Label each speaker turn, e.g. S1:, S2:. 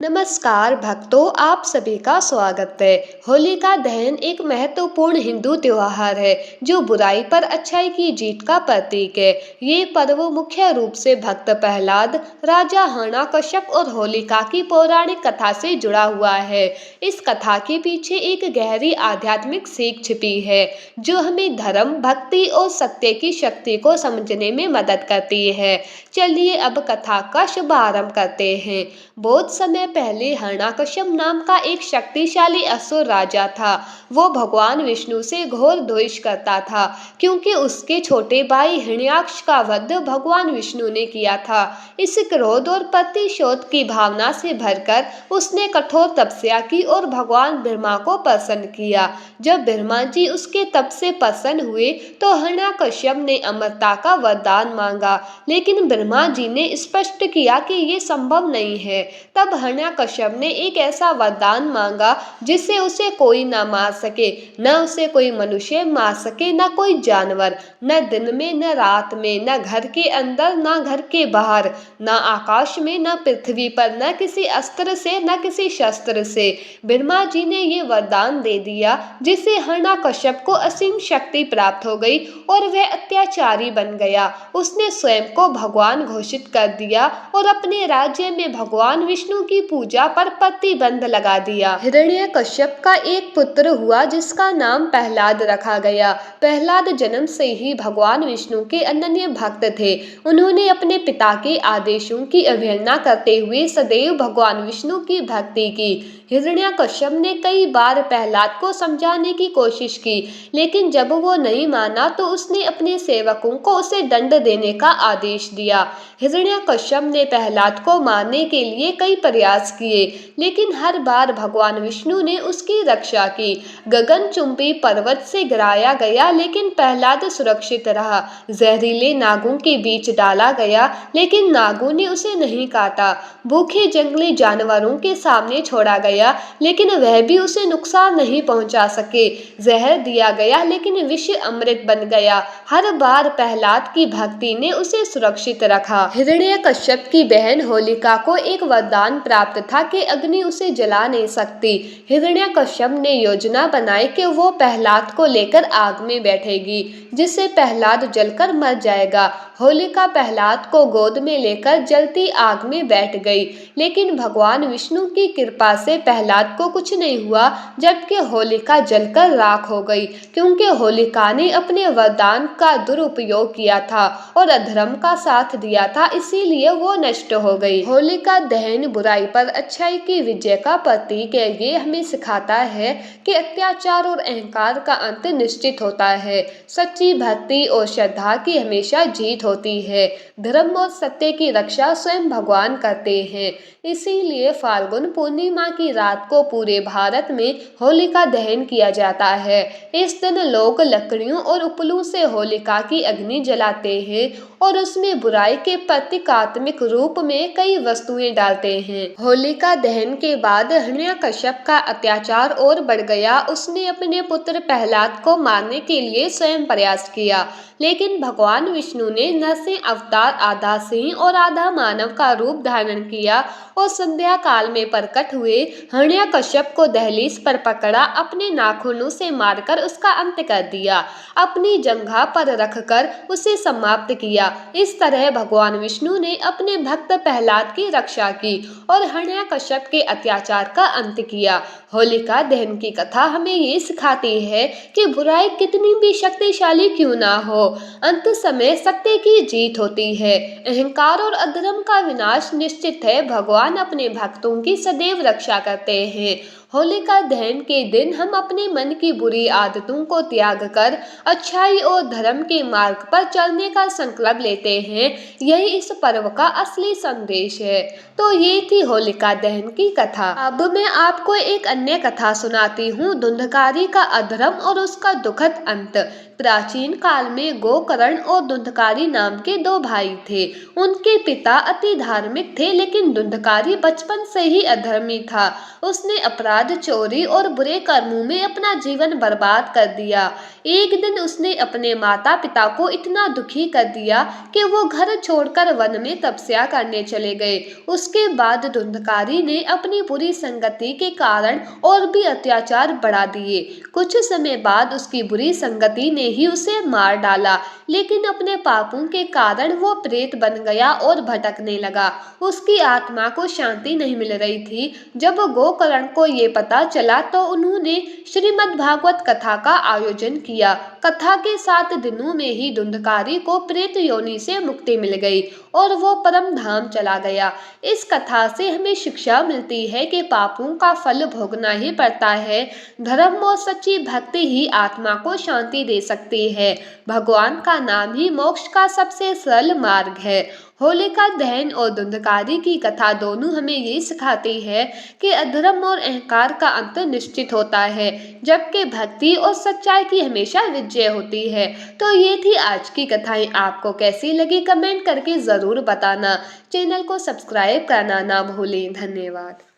S1: नमस्कार भक्तों, आप सभी का स्वागत है। होलिका दहन एक महत्वपूर्ण हिंदू त्योहार है जो बुराई पर अच्छाई की जीत का प्रतीक है। ये पर्व मुख्य रूप से भक्त प्रहलाद, राजा हिरण्यकश्यप और होलिका की पौराणिक कथा से जुड़ा हुआ है। इस कथा के पीछे एक गहरी आध्यात्मिक सीख छिपी है जो हमें धर्म, भक्ति और सत्य की शक्ति को समझने में मदद करती है। चलिए अब कथा का शुभारंभ करते हैं। बहुत समय पहले हिरण्यकश्यप नाम का एक शक्तिशाली असुर राजा था। वो भगवान विष्णु से घोर द्वेष करता था क्योंकि उसके छोटे भाई हिरण्याक्ष का वध भगवान विष्णु ने किया था। इस क्रोध और प्रतिशोध की भावना से भरकर उसने कठोर तपस्या की और भगवान ब्रह्मा को प्रसन्न किया। जब ब्रह्मा जी उसके तप से प्रसन्न हुए तो हिरण्यकश्यप ने अमरता का वरदान मांगा, लेकिन ब्रह्मा जी ने स्पष्ट किया कि ये संभव नहीं है। तब हिरण्यकश्यप ने एक ऐसा वरदान मांगा जिससे उसे कोई न मार सके, न उसे कोई मनुष्य मार सके, न कोई जानवर, न दिन में न रात में, न घर के अंदर न घर के बाहर, न आकाश में न पृथ्वी पर, न किसी अस्त्र से न किसी शस्त्र से। ब्रह्मा जी ने ये वरदान दे दिया जिससे हिरण्यकश्यप को असीम शक्ति प्राप्त हो गई और वह अत्याचारी बन गया। उसने स्वयं को भगवान घोषित कर दिया और अपने राज्य में भगवान विष्णु की पूजा पर प्रतिबंध लगा दिया। हिरण्यकश्यप का एक पुत्र हुआ जिसका नाम प्रहलाद रखा गया। प्रहलाद जन्म से ही भगवान विष्णु के अनन्य भक्त थे। उन्होंने अपने पिता के आदेशों की अवहेलना करते हुए सदैव भगवान विष्णु की भक्ति की। हिरण्यकश्यप ने कई बार प्रहलाद को समझाने की कोशिश की, लेकिन जब वो नहीं माना तो उसने अपने सेवकों को उसे दंड देने का आदेश दिया। हिरण्यकश्यप ने प्रहलाद को मारने के लिए कई प्रयास किए, लेकिन हर बार भगवान विष्णु ने उसकी रक्षा की। गगनचुंबी पर्वत से गिराया गया लेकिन प्रहलाद सुरक्षित रहा। जहरीले नागों के बीच डाला गया लेकिन नागों ने उसे नहीं काटा। भूखे जंगली जानवरों के सामने छोड़ा गया लेकिन वह भी उसे नुकसान नहीं पहुंचा सके। जहर दिया गया लेकिन विष अमृत बन गया। हर बार प्रहलाद की भक्ति ने उसे सुरक्षित रखा। हिरण्यकश्यप की बहन होलिका को एक वरदान प्राप्त था कि अग्नि उसे जला नहीं सकती। हिरण्यकश्यप ने योजना बनाई कि वो प्रहलाद को लेकर आग में बैठेगी जिससे प्रहलाद जलकर मर जाएगा। होलिका प्रहलाद को गोद में लेकर जलती आग में बैठ गई, लेकिन भगवान विष्णु की कृपा से प्रहलाद को कुछ नहीं हुआ, जबकि होलिका जलकर राख हो गई क्योंकि होलिका ने अपने वरदान का दुरुपयोग किया था और अधर्म का साथ दिया था, इसीलिए वो नष्ट हो गई। होलिका दहन बुराई पर अच्छाई की विजय का प्रतीक है। ये हमें सिखाता है कि अत्याचार और अहंकार का अंत निश्चित होता है। सच्ची भक्ति और श्रद्धा की हमेशा जीत होती है। धर्म और सत्य की रक्षा स्वयं भगवान करते हैं। इसीलिए फाल्गुन पूर्णिमा की रात को पूरे भारत में होलिका दहन किया जाता है। इस दिन लोग लकड़ियों और उपलों से होलिका की अग्नि जलाते हैं और उसमें बुराई के प्रतीकात्मक रूप में कई वस्तुएं डालते हैं। होलिका दहन के बाद हिरण्यकश्यप का अत्याचार और बढ़ गया। उसने अपने पुत्र प्रहलाद को मारने के लिए स्वयं प्रयास किया, लेकिन भगवान विष्णु ने नरसिंह अवतार आधा सिंह और आधा मानव का रूप धारण किया और संध्या काल में प्रकट हुए। हिरण्यकश्यप को दहलीज पर पकड़ा, अपने नाखूनों से मारकर उसका अंत कर दिया, अपनी जंघा पर रखकर उसे समाप्त किया। इस तरह भगवान विष्णु ने अपने भक्त प्रहलाद की रक्षा की और हिरण्यकश्यप के अत्याचार का अंत किया। होलिका दहन की कथा हमें ये सिखाती है कि बुराई कितनी भी शक्तिशाली क्यों ना हो, अंत समय सत्य की जीत होती है। अहंकार और अधर्म का विनाश निश्चित है। भगवान अपने भक्तों की सदैव रक्षा करते हैं। होलिका दहन के दिन हम अपने मन की बुरी आदतों को त्याग कर अच्छाई और धर्म के मार्ग पर चलने का संकल्प लेते हैं। यही इस पर्व का असली संदेश है। तो ये थी होलिका दहन की कथा। अब मैं आपको एक अन्य कथा सुनाती हूँ, धुंधकारी का अधर्म और उसका दुखद अंत। प्राचीन काल में गोकर्ण और धुंधकारी नाम के दो भाई थे। उनके पिता अति धार्मिक थे, लेकिन धुंधकारी बचपन से ही अधर्मी था। उसने अपराध, चोरी और बुरे कर्मों में अपना जीवन बर्बाद कर दिया। एक दिन उसने अपने माता पिता को इतना दुखी कर दिया कि वो घर छोड़कर वन में तपस्या करने चले गए। उसके बाद धुंधकारी ने अपनी बुरी संगति के कारण और भी अत्याचार बढ़ा दिए। कुछ समय बाद उसकी बुरी संगति ने ही उसे मार डाला, लेकिन अपने पापों के कारण वो प्रेत बन गया और भटकने लगा। उसकी आत्मा को शांति नहीं मिल रही थी। जब गोकर्ण को ये पता चला तो उन्होंने श्रीमद् भागवत कथा का आयोजन किया। कथा के 7 दिनों में ही धुंधकारी को प्रेत योनि से मुक्ति मिल गई और वो परम धाम चला गया। इस कथा से हमें शिक्षा मिलती है कि पापों का फल भोगना ही पड़ता है। धर्म और सच्ची भक्ति ही आत्मा को शांति दे सकती है। भगवान का नाम ही मोक्ष का सबसे सरल मार्ग है। होलिका दहन और धुंधकारी की कथा दोनों हमें ये सिखाती है कि अधर्म और अहंकार का अंत निश्चित होता है, जबकि भक्ति और सच्चाई की हमेशा विजय होती है। तो ये थी आज की कथाएं। आपको कैसी लगी कमेंट करके ज़रूर बताना। चैनल को सब्सक्राइब करना ना भूलें। धन्यवाद।